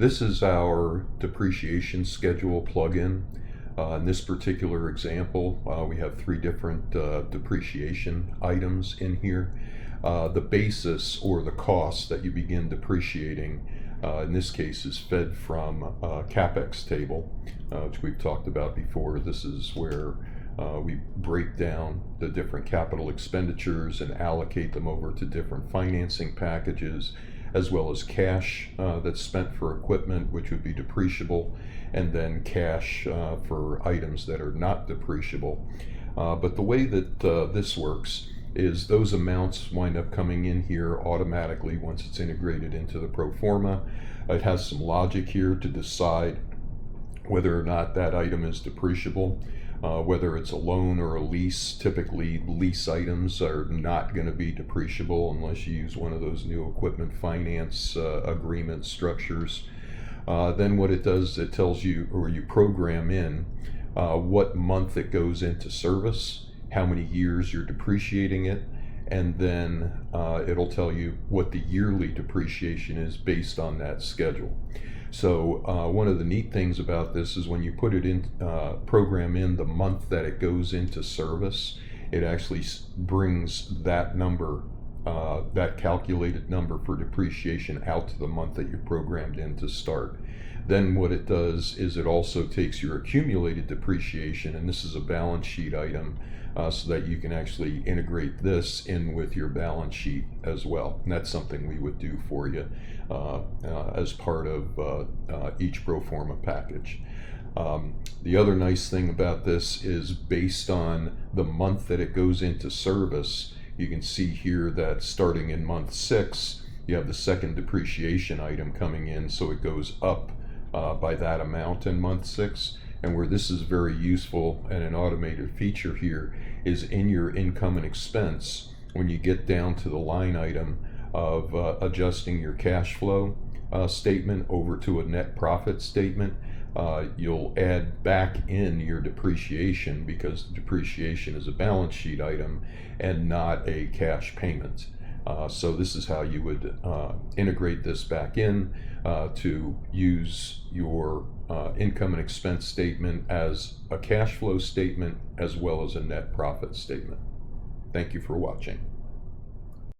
This is our depreciation schedule plugin. In this particular example, we have three different depreciation items in here. The basis or the cost that you begin depreciating in this case is fed from a CapEx table, which we've talked about before. This is where we break down the different capital expenditures and allocate them over to different financing packages, as well as cash that's spent for equipment, which would be depreciable, and then cash for items that are not depreciable. But the way that this works is those amounts wind up coming in here automatically once it's integrated into the pro forma. It has some logic here to decide whether or not that item is depreciable. Whether it's a loan or a lease. Typically lease items are not going to be depreciable unless you use one of those new equipment finance agreement structures. Then what it does, it tells you, or you program in what month it goes into service, how many years you're depreciating it, and then it'll tell you what the yearly depreciation is based on that schedule. So one of the neat things about this is when you put it in, program in the month that it goes into service, it actually brings that number, that calculated number for depreciation out to the month that you're programmed in to start. Then what it does is it also takes your accumulated depreciation, and this is a balance sheet item, so that you can actually integrate this in with your balance sheet as well. And that's something we would do for you as part of each pro forma package. The other nice thing about this is based on the month that it goes into service, you can see here that starting in month 6, you have the second depreciation item coming in, so it goes up by that amount in month 6. And where this is very useful and an automated feature here is in your income and expense, when you get down to the line item of adjusting your cash flow statement over to a net profit statement, you'll add back in your depreciation, because depreciation is a balance sheet item and not a cash payment. So this is how you would integrate this back in to use your income and expense statement as a cash flow statement as well as a net profit statement. Thank you for watching.